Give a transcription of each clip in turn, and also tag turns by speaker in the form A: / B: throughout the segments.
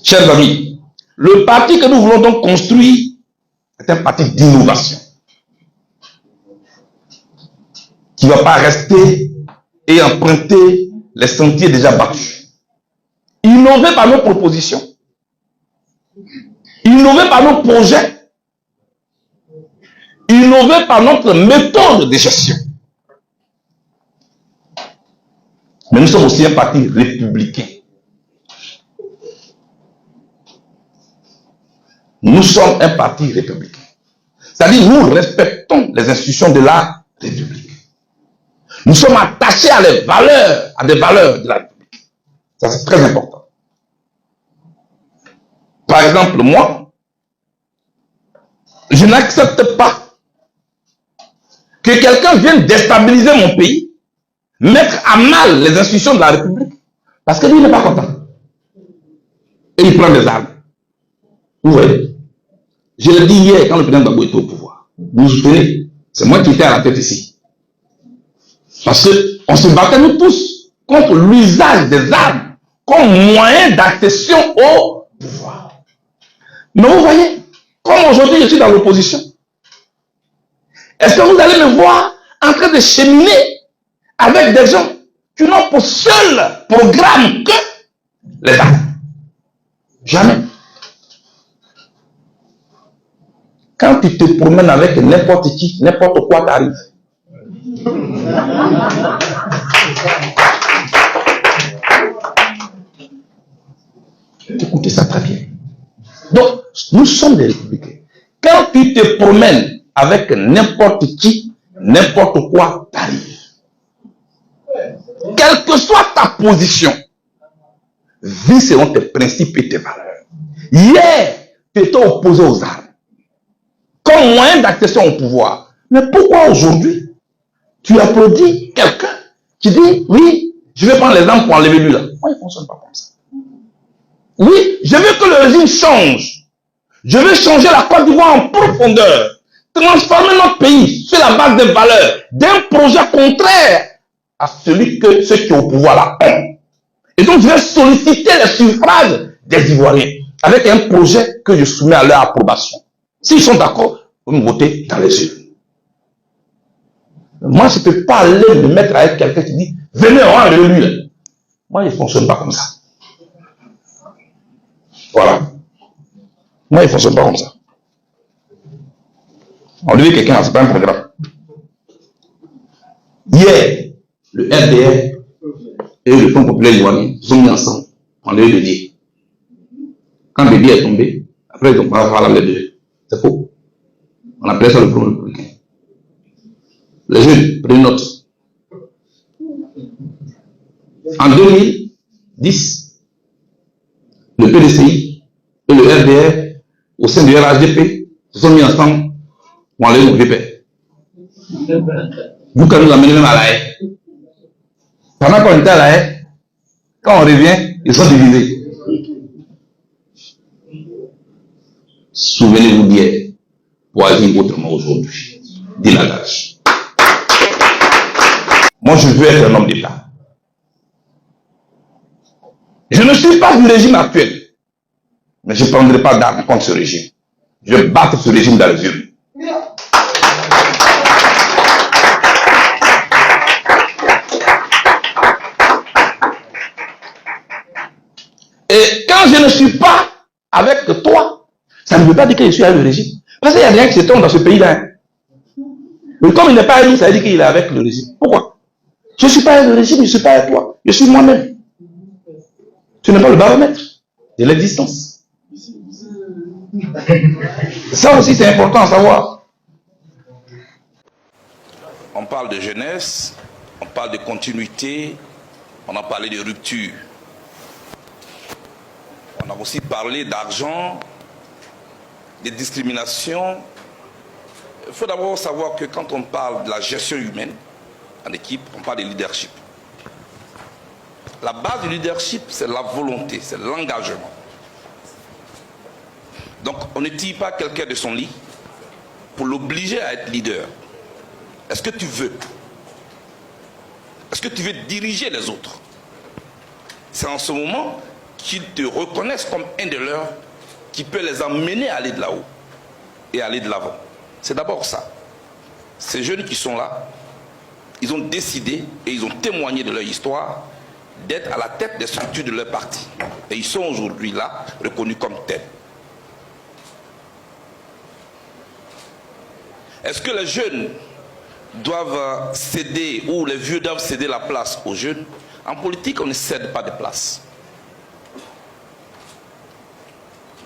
A: Chers amis, le parti que nous voulons donc construire est un parti d'innovation qui ne va pas rester et emprunter les sentiers déjà battus. Innover par nos propositions, innover par nos projets, innover par notre méthode de gestion. Mais nous sommes aussi un parti républicain. Nous sommes un parti républicain. C'est-à-dire nous respectons les institutions de la République. Nous sommes attachés à des valeurs de la République. Ça, c'est très important. Par exemple, moi, je n'accepte pas que quelqu'un vienne déstabiliser mon pays, mettre à mal les institutions de la République, parce que lui n'est pas content. Et il prend des armes. Vous voyez? Je l'ai dit hier quand le président Gbagbo était au pouvoir. Vous vous souvenez? C'est moi qui étais à la tête ici. Parce qu'on se battait nous tous contre l'usage des armes comme moyen d'accession au pouvoir. Mais vous voyez, comme aujourd'hui je suis dans l'opposition, est-ce que vous allez me voir en train de cheminer avec des gens qui n'ont pour seul programme que les armes? Jamais. Quand tu te promènes avec n'importe qui, n'importe quoi t'arrive. Écoutez ça très bien. Donc, nous sommes des républicains. Quand tu te promènes avec n'importe qui, n'importe quoi t'arrive. Quelle que soit ta position, vis selon tes principes et tes valeurs. Hier, tu étais opposé aux armes comme moyen d'accession au pouvoir. Mais pourquoi aujourd'hui, tu applaudis quelqu'un qui dit, oui, je vais prendre les armes pour enlever lui là. Moi, il ne fonctionne pas comme ça. Oui, je veux que le régime change. Je veux changer la Côte d'Ivoire en profondeur. Transformer notre pays sur la base des valeurs, d'un projet contraire à celui que ceux qui sont au pouvoir là ont. Et donc, je vais solliciter les suffrages des Ivoiriens avec un projet que je soumets à leur approbation. S'ils sont d'accord, vous me votez dans les yeux. Moi, je ne peux pas aller me mettre avec quelqu'un qui dit, venez, on va enlever lui. Moi, il ne fonctionne pas comme ça. Voilà. Moi, il ne fonctionne pas comme ça. Enlever quelqu'un, ce n'est pas un programme. Hier, le RDR et le Front populaire ivoirien sont mis ensemble pour enlever le dire. Quand le dire est tombé, après ils ont pas faire les deux. C'est faux. On appelle ça le Front républicain. Les jeunes, prenez note. En 2010, le PDCI et le RDR, au sein du RHDP, se sont mis ensemble pour enlever le VP. Vous, quand nous amenez même à la haie. Pendant qu'on était à la haie, quand on revient, ils sont divisés. Souvenez-vous d'hier pour agir autrement aujourd'hui. Dit l'adage. Moi, je veux être un homme d'État. Je ne suis pas du régime actuel, mais je ne prendrai pas d'armes contre ce régime. Je vais battre ce régime dans les yeux. Et quand je ne suis pas avec toi, ça ne veut pas dire que je suis avec le régime. Parce qu'il y a rien qui se tombe dans ce pays-là. Mais comme il n'est pas avec nous, ça veut dire qu'il est avec le régime. Pourquoi? Je ne suis pas avec le régime, je ne suis pas avec toi. Je suis moi-même. Tu n'es pas le baromètre de l'existence. Ça aussi, c'est important à savoir.
B: On parle de jeunesse, on parle de continuité, on a parlé de rupture. On a aussi parlé d'argent, de discrimination. Il faut d'abord savoir que quand on parle de la gestion humaine en équipe, on parle de leadership. La base du leadership, c'est la volonté, c'est l'engagement. Donc, on ne tire pas quelqu'un de son lit pour l'obliger à être leader. Est-ce que tu veux? Est-ce que tu veux diriger les autres? C'est en ce moment qu'ils te reconnaissent comme un de leurs qui peut les emmener à aller de là-haut et aller de l'avant. C'est d'abord ça. Ces jeunes qui sont là, ils ont décidé et ils ont témoigné de leur histoire d'être à la tête des structures de leur parti. Et ils sont aujourd'hui là, reconnus comme tels. Est-ce que les jeunes doivent céder, ou les vieux doivent céder la place aux jeunes? En politique, on ne cède pas de place.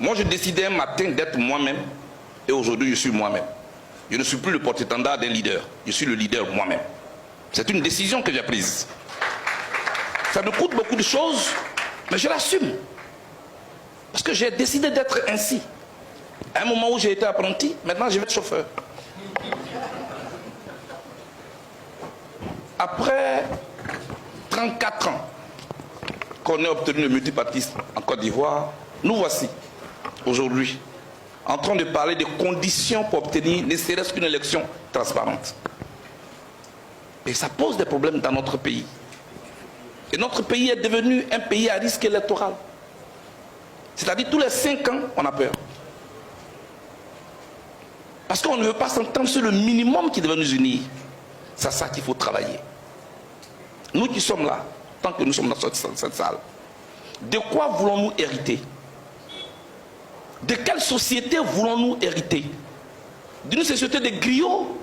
B: Moi, j'ai décidé un matin d'être moi-même, et aujourd'hui, je suis moi-même. Je ne suis plus le porte-étendard d'un leader, je suis le leader moi-même. C'est une décision que j'ai prise. Ça me coûte beaucoup de choses, mais je l'assume. Parce que j'ai décidé d'être ainsi. À un moment où j'ai été apprenti, maintenant je vais être chauffeur. Après 34 ans qu'on ait obtenu le multipartisme en Côte d'Ivoire, nous voici, aujourd'hui, en train de parler des conditions pour obtenir ne serait-ce qu'une élection transparente. Et ça pose des problèmes dans notre pays. Et notre pays est devenu un pays à risque électoral. C'est-à-dire tous les 5 ans, on a peur. Parce qu'on ne veut pas s'entendre sur le minimum qui devait nous unir. C'est à ça qu'il faut travailler. Nous qui sommes là, tant que nous sommes dans cette salle, de quoi voulons-nous hériter? De quelle société voulons-nous hériter? D'une société de griots?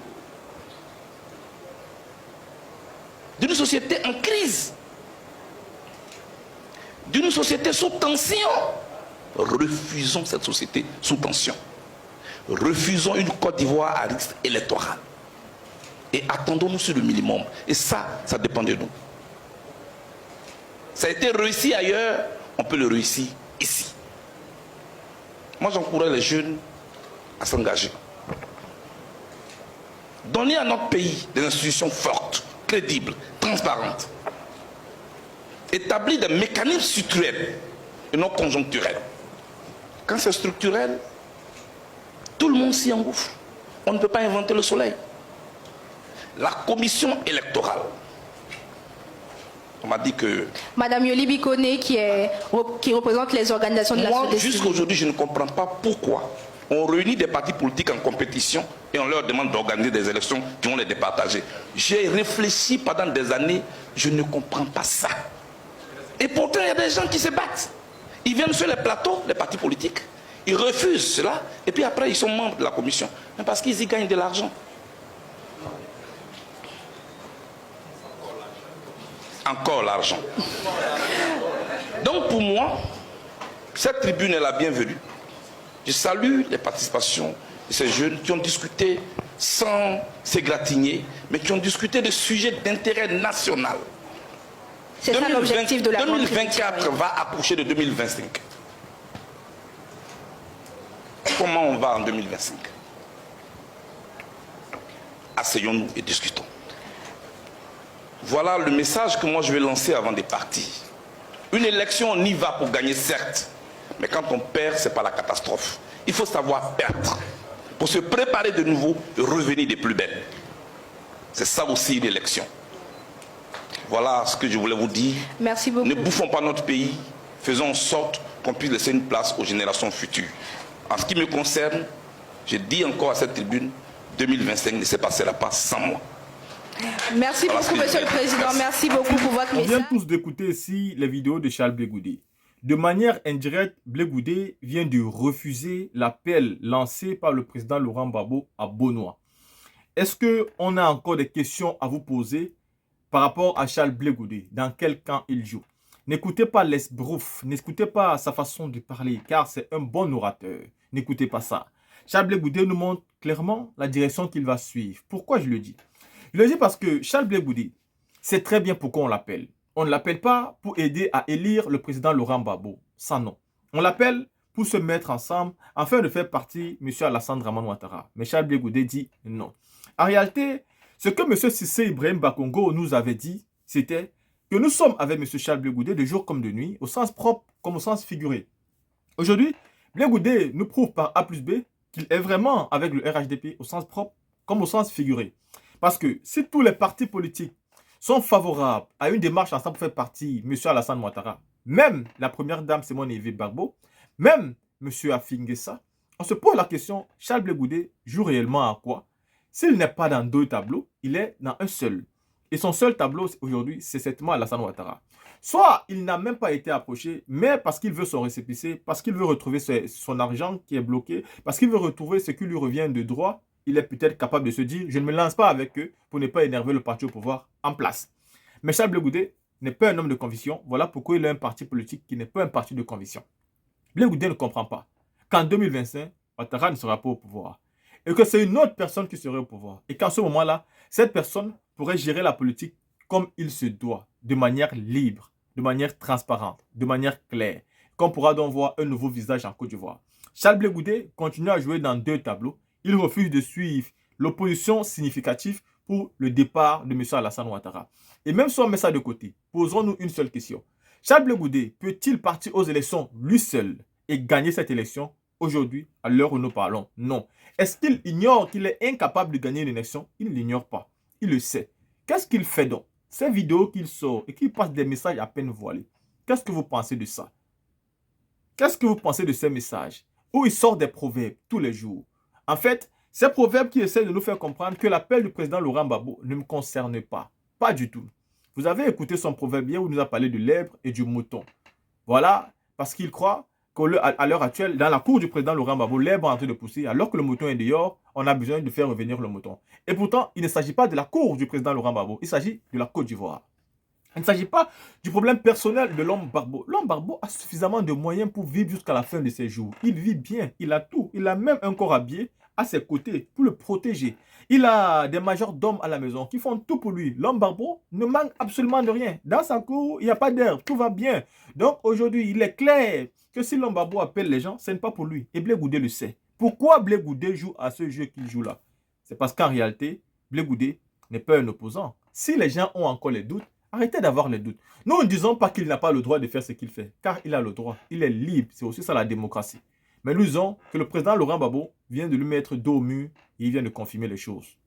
B: D'une société en crise? D'une société sous tension? Refusons cette société sous tension. Refusons une Côte d'Ivoire à risque électoral. Et attendons-nous sur le minimum. Et ça dépend de nous. Ça a été réussi ailleurs, on peut le réussir ici. Moi, j'encourage les jeunes à s'engager. Donner à notre pays des institutions fortes, crédibles, transparentes. Établir des mécanismes structurels et non conjoncturels. Quand c'est structurel, tout le monde s'y engouffre. On ne peut pas inventer le soleil. La commission électorale, on m'a dit que...
C: Madame Yoli Bikone, qui représente les organisations de la société civile.
B: Jusqu'à aujourd'hui, je ne comprends pas pourquoi on réunit des partis politiques en compétition et on leur demande d'organiser des élections qui vont les départager. J'ai réfléchi pendant des années, je ne comprends pas ça. Et pourtant, il y a des gens qui se battent. Ils viennent sur les plateaux, les partis politiques, ils refusent cela, et puis après, ils sont membres de la commission. Mais parce qu'ils y gagnent de l'argent. Encore l'argent. Donc pour moi, cette tribune est la bienvenue. Je salue les participations de ces jeunes qui ont discuté sans s'égratigner, mais qui ont discuté de sujets d'intérêt national.
C: C'est ça l'objectif de la
B: 2024 va accoucher de 2025. Comment on va en 2025? Asseyons-nous et discutons. Voilà le message que moi je vais lancer avant de partir. Une élection, on y va pour gagner, certes. Mais quand on perd, ce n'est pas la catastrophe. Il faut savoir perdre. Pour se préparer de nouveau et revenir des plus belles. C'est ça aussi une élection. Voilà ce que je voulais vous dire.
C: Merci beaucoup.
B: Ne bouffons pas notre pays. Faisons en sorte qu'on puisse laisser une place aux générations futures. En ce qui me concerne, je dis encore à cette tribune, 2025 ne se passera pas sans moi.
C: Merci beaucoup, Monsieur le Président. Merci beaucoup pour votre message.
D: On vient tous d'écouter ici les vidéos de Charles Blé Goudé. De manière indirecte, Blé Goudé vient de refuser l'appel lancé par le président Laurent Gbagbo à Bonoa. Est-ce qu'on a encore des questions à vous poser par rapport à Charles Blé Goudé? Dans quel camp il joue? N'écoutez pas l'esbrouf, n'écoutez pas sa façon de parler, car c'est un bon orateur. N'écoutez pas ça. Charles Blé Goudé nous montre clairement la direction qu'il va suivre. Pourquoi je le dis? Je le dis parce que Charles Blé Goudé sait très bien pourquoi on l'appelle. On ne l'appelle pas pour aider à élire le président Laurent Gbagbo. Ça non. On l'appelle pour se mettre ensemble afin de faire partie M. Alassane Dramane Ouattara. Mais Charles Blé Goudé dit non. En réalité, ce que M. Cissé Ibrahim Bakongo nous avait dit, c'était que nous sommes avec M. Charles Blé Goudé de jour comme de nuit, au sens propre comme au sens figuré. Aujourd'hui, Blé Goudé nous prouve par A plus B qu'il est vraiment avec le RHDP au sens propre comme au sens figuré. Parce que si tous les partis politiques sont favorables à une démarche ensemble pour faire partie M. Alassane Ouattara, même la première dame Simone Yves Gbagbo, même M. Afingessa, on se pose la question, Charles Blé Goudé joue réellement à quoi? S'il n'est pas dans 2 tableaux, il est dans un seul. Et son seul tableau aujourd'hui, c'est certainement Alassane Ouattara. Soit il n'a même pas été approché, mais parce qu'il veut son récépissé, parce qu'il veut retrouver son argent qui est bloqué, parce qu'il veut retrouver ce qui lui revient de droit, il est peut-être capable de se dire, je ne me lance pas avec eux pour ne pas énerver le parti au pouvoir en place. Mais Charles Blé Goudé n'est pas un homme de conviction. Voilà pourquoi il a un parti politique qui n'est pas un parti de conviction. Blé Goudé ne comprend pas qu'en 2025, Ouattara ne sera pas au pouvoir. Et que c'est une autre personne qui serait au pouvoir. Et qu'en ce moment-là, cette personne pourrait gérer la politique comme il se doit, de manière libre, de manière transparente, de manière claire. Qu'on pourra donc voir un nouveau visage en Côte d'Ivoire. Charles Blé Goudé continue à jouer dans 2 tableaux. Il refuse de suivre l'opposition significative pour le départ de M. Alassane Ouattara. Et même si on met ça de côté, posons-nous une seule question. Charles Blé Goudé peut-il partir aux élections lui seul et gagner cette élection aujourd'hui, à l'heure où nous parlons? Non. Est-ce qu'il ignore qu'il est incapable de gagner une élection? Il ne l'ignore pas. Il le sait. Qu'est-ce qu'il fait donc? Ces vidéos qu'il sort et qu'il passe des messages à peine voilés. Qu'est-ce que vous pensez de ça? Qu'est-ce que vous pensez de ces messages où il sort des proverbes tous les jours? En fait, ces proverbes qui essaient de nous faire comprendre que l'appel du président Laurent Gbagbo ne me concerne pas. Pas du tout. Vous avez écouté son proverbe hier où il nous a parlé de lèvre et du mouton. Voilà, parce qu'il croit qu'à l'heure actuelle, dans la cour du président Laurent Gbagbo, l'herbe est en train de pousser, alors que le mouton est dehors, on a besoin de faire revenir le mouton. Et pourtant, il ne s'agit pas de la cour du président Laurent Gbagbo, il s'agit de la Côte d'Ivoire. Il ne s'agit pas du problème personnel de l'homme Gbagbo. L'homme Gbagbo a suffisamment de moyens pour vivre jusqu'à la fin de ses jours. Il vit bien, il a tout. Il a même un corps habillé à ses côtés pour le protéger. Il a des majordomes à la maison qui font tout pour lui. L'homme Gbagbo ne manque absolument de rien. Dans sa cour, il n'y a pas d'herbe, tout va bien. Donc aujourd'hui, il est clair que si l'homme Gbagbo appelle les gens, ce n'est pas pour lui. Et Blé Goudé le sait. Pourquoi Blé Goudé joue à ce jeu qu'il joue là? C'est parce qu'en réalité, Blé Goudé n'est pas un opposant. Si les gens ont encore les doutes, arrêtez d'avoir les doutes. Nous ne disons pas qu'il n'a pas le droit de faire ce qu'il fait, car il a le droit. Il est libre. C'est aussi ça la démocratie. Mais nous disons que le président Laurent Gbagbo vient de lui mettre dos au mur et il vient de confirmer les choses.